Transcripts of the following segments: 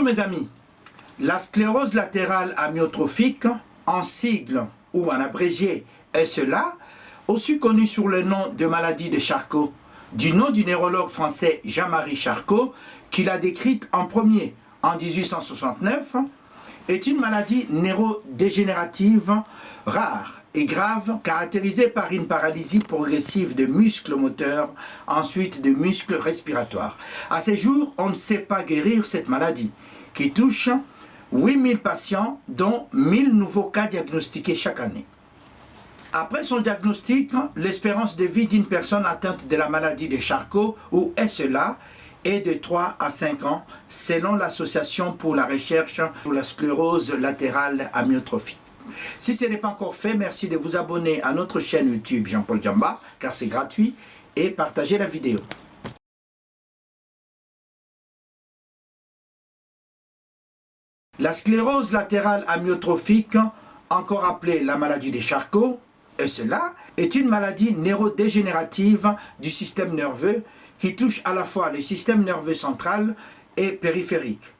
Bonjour mes amis, la sclérose latérale amyotrophique, en sigle ou en abrégé SLA, aussi connue sous le nom de maladie de Charcot, du nom du neurologue français Jean-Marie Charcot, qui l'a décrite en premier en 1869, est une maladie neurodégénérative rare et grave, caractérisée par une paralysie progressive des muscles moteurs, ensuite des muscles respiratoires. À ce jour, on ne sait pas guérir cette maladie, qui touche 8000 patients, dont 1000 nouveaux cas diagnostiqués chaque année. Après son diagnostic, l'espérance de vie d'une personne atteinte de la maladie de Charcot ou SLA est de 3 à 5 ans, selon l'Association pour la recherche sur la sclérose latérale amyotrophique. Si ce n'est pas encore fait, merci de vous abonner à notre chaîne YouTube Jean-Paul Djamba, car c'est gratuit, et partagez la vidéo. La sclérose latérale amyotrophique, encore appelée la maladie de Charcot, SLA, est une maladie neurodégénérative du système nerveux qui touche à la fois le système nerveux central et périphérique,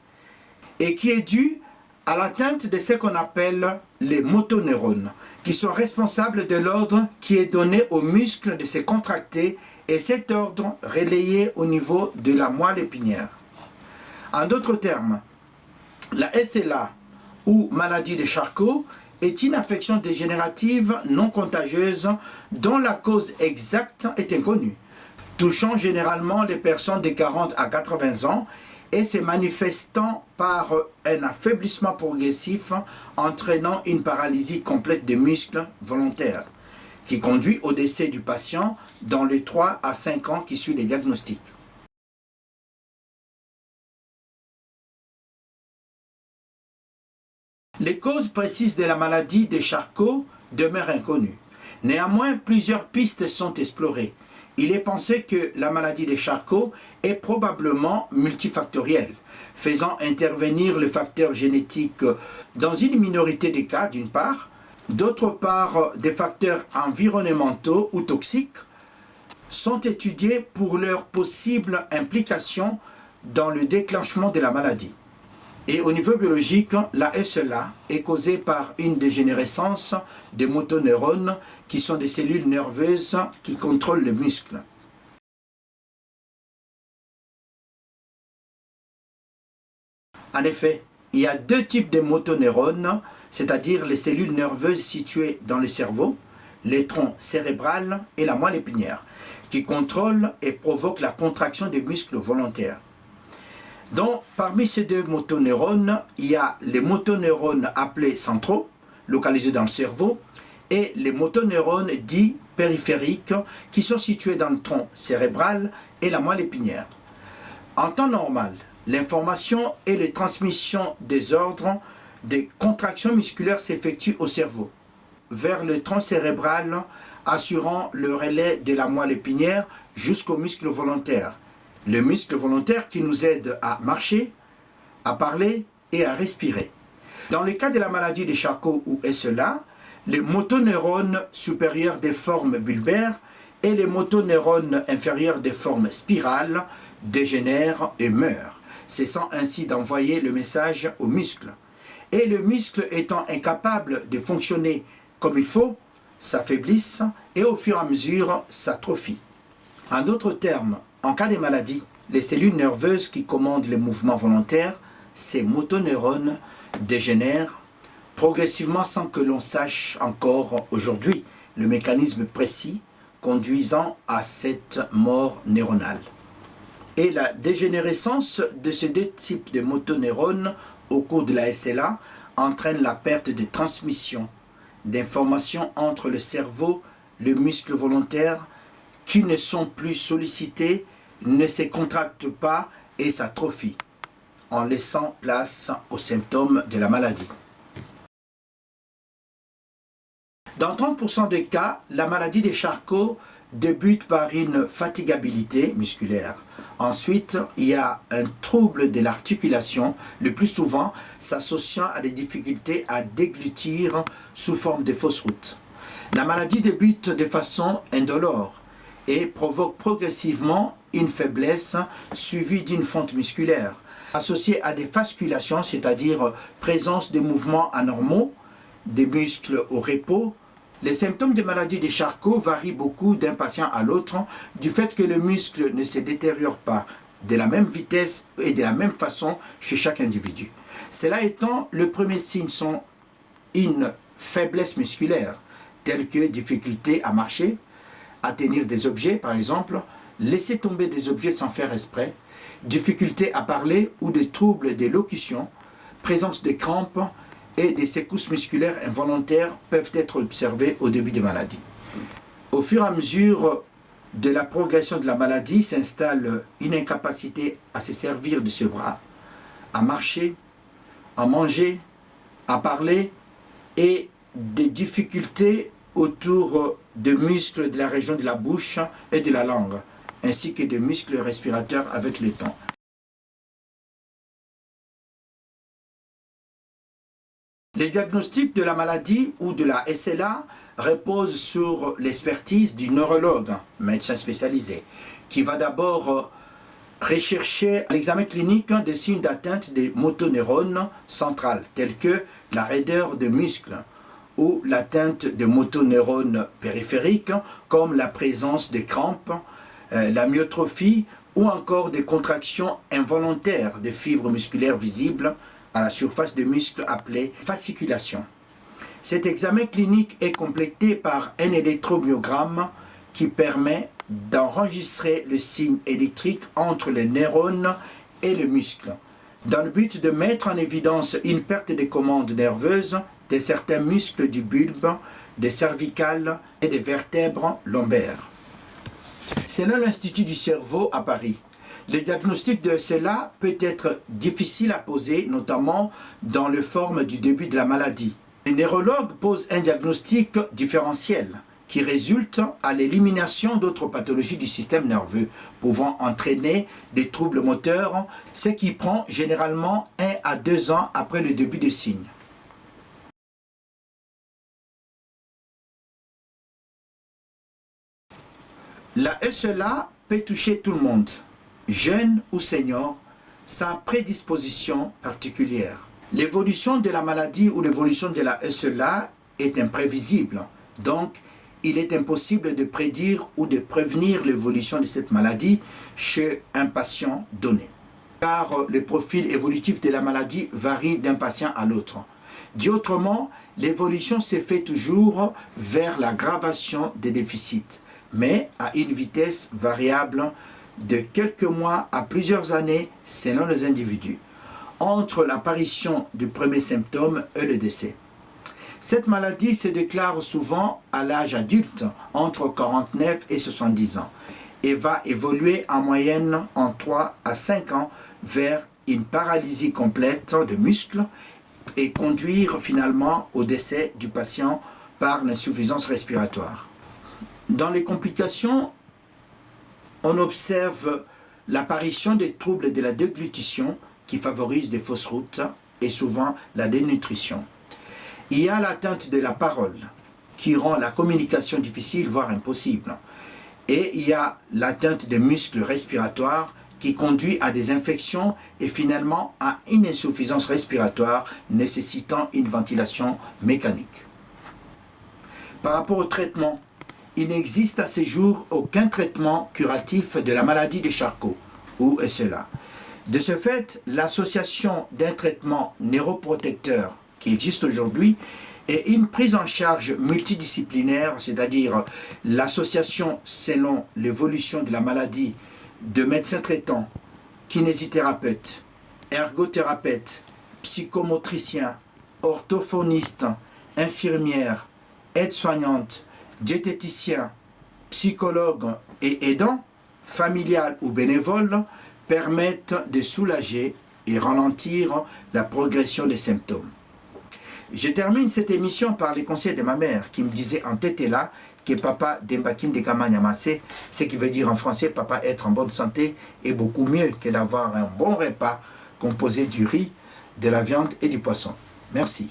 et qui est due à l'atteinte de ce qu'on appelle les motoneurones, qui sont responsables de l'ordre qui est donné aux muscles de se contracter, et cet ordre relayé au niveau de la moelle épinière. En d'autres termes, la SLA ou maladie de Charcot est une affection dégénérative non contagieuse dont la cause exacte est inconnue, touchant généralement les personnes de 40 à 80 ans et se manifestant par un affaiblissement progressif entraînant une paralysie complète des muscles volontaires, qui conduit au décès du patient dans les 3 à 5 ans qui suivent les diagnostics. Les causes précises de la maladie de Charcot demeurent inconnues. Néanmoins, plusieurs pistes sont explorées. Il est pensé que la maladie de Charcot est probablement multifactorielle, faisant intervenir le facteur génétique dans une minorité des cas d'une part, d'autre part des facteurs environnementaux ou toxiques sont étudiés pour leur possible implication dans le déclenchement de la maladie. Et au niveau biologique, la SLA est causée par une dégénérescence des motoneurones qui sont des cellules nerveuses qui contrôlent les muscles. En effet, il y a deux types de motoneurones, c'est-à-dire les cellules nerveuses situées dans le cerveau, les troncs cérébral et la moelle épinière, qui contrôlent et provoquent la contraction des muscles volontaires. Donc, parmi ces deux motoneurones, il y a les motoneurones appelés centraux, localisés dans le cerveau, et les motoneurones dits périphériques, qui sont situés dans le tronc cérébral et la moelle épinière. En temps normal, l'information et les transmissions des ordres des contractions musculaires s'effectuent au cerveau, vers le tronc cérébral, assurant le relais de la moelle épinière jusqu'au muscle volontaire. Le muscle volontaire qui nous aide à marcher, à parler et à respirer. Dans le cas de la maladie de Charcot ou SLA, les motoneurones supérieurs des formes bulbaires et les motoneurones inférieurs des formes spirales dégénèrent et meurent, cessant ainsi d'envoyer le message au muscle. Et le muscle étant incapable de fonctionner comme il faut, s'affaiblissent et au fur et à mesure s'atrophient. En d'autres termes, en cas de maladie, les cellules nerveuses qui commandent les mouvements volontaires, ces motoneurones, dégénèrent progressivement sans que l'on sache encore aujourd'hui le mécanisme précis conduisant à cette mort neuronale. Et la dégénérescence de ces deux types de motoneurones au cours de la SLA entraîne la perte de transmission d'informations entre le cerveau et le muscle volontaire qui ne sont plus sollicités, ne se contractent pas et s'atrophient, en laissant place aux symptômes de la maladie. Dans 30% des cas, la maladie de Charcot débute par une fatigabilité musculaire. Ensuite, il y a un trouble de l'articulation, le plus souvent s'associant à des difficultés à déglutir sous forme de fausse route. La maladie débute de façon indolore et provoque progressivement une faiblesse suivie d'une fonte musculaire. associés à des fasculations, c'est-à-dire présence de mouvements anormaux, des muscles au repos. Les symptômes de maladie de Charcot varient beaucoup d'un patient à l'autre du fait que le muscle ne se détériore pas de la même vitesse et de la même façon chez chaque individu. Cela étant, le premier signe sont une faiblesse musculaire, telle que difficulté à marcher, à tenir des objets par exemple, laisser tomber des objets sans faire exprès, difficulté à parler ou des troubles d'élocution, présence de crampes et des secousses musculaires involontaires peuvent être observées au début de maladie. Au fur et à mesure de la progression de la maladie s'installe une incapacité à se servir de ce bras, à marcher, à manger, à parler et des difficultés autour de muscles de la région de la bouche et de la langue, ainsi que des muscles respirateurs avec le temps. Les diagnostics de la maladie ou de la SLA reposent sur l'expertise du neurologue, médecin spécialisé, qui va d'abord rechercher l'examen clinique des signes d'atteinte des motoneurones centrales, tels que la raideur de muscles ou l'atteinte de motoneurones périphériques, comme la présence de crampes, la myotrophie ou encore des contractions involontaires de fibres musculaires visibles à la surface des muscles appelée fasciculation. Cet examen clinique est complété par un électromyogramme qui permet d'enregistrer le signe électrique entre les neurones et le muscle, dans le but de mettre en évidence une perte de commande nerveuse de certains muscles du bulbe, des cervicales et des vertèbres lombaires. Selon l'Institut du cerveau à Paris, le diagnostic de cela peut être difficile à poser, notamment dans les formes du début de la maladie. Les neurologues posent un diagnostic différentiel qui résulte à l'élimination d'autres pathologies du système nerveux pouvant entraîner des troubles moteurs, ce qui prend généralement 1 à 2 ans après le début des signes. La SLA peut toucher tout le monde, jeune ou senior, sans prédisposition particulière. L'évolution de la maladie ou l'évolution de la SLA est imprévisible, donc il est impossible de prédire ou de prévenir l'évolution de cette maladie chez un patient donné, car le profil évolutif de la maladie varie d'un patient à l'autre. Dit autrement, l'évolution se fait toujours vers l'aggravation des déficits, mais à une vitesse variable de quelques mois à plusieurs années selon les individus, entre l'apparition du premier symptôme et le décès. Cette maladie se déclare souvent à l'âge adulte, entre 49 et 70 ans, et va évoluer en moyenne en 3 à 5 ans vers une paralysie complète de muscles et conduire finalement au décès du patient par l'insuffisance respiratoire. Dans les complications, on observe l'apparition des troubles de la déglutition qui favorisent des fausses routes et souvent la dénutrition. Il y a l'atteinte de la parole qui rend la communication difficile, voire impossible. Et il y a l'atteinte des muscles respiratoires qui conduit à des infections et finalement à une insuffisance respiratoire nécessitant une ventilation mécanique. Par rapport au traitement, il n'existe à ce jour aucun traitement curatif de la maladie de Charcot ou SLA. De ce fait, l'association d'un traitement neuroprotecteur qui existe aujourd'hui est une prise en charge multidisciplinaire, c'est-à-dire l'association selon l'évolution de la maladie de médecins traitants, kinésithérapeutes, ergothérapeutes, psychomotriciens, orthophonistes, infirmières, aides-soignantes, diététiciens, psychologues et aidants, familiales ou bénévoles, permettent de soulager et ralentir la progression des symptômes. Je termine cette émission par les conseils de ma mère qui me disait en tête et là que papa d'Embakin de Kamanyamase, ce qui veut dire en français papa être en bonne santé, est beaucoup mieux que d'avoir un bon repas composé du riz, de la viande et du poisson. Merci.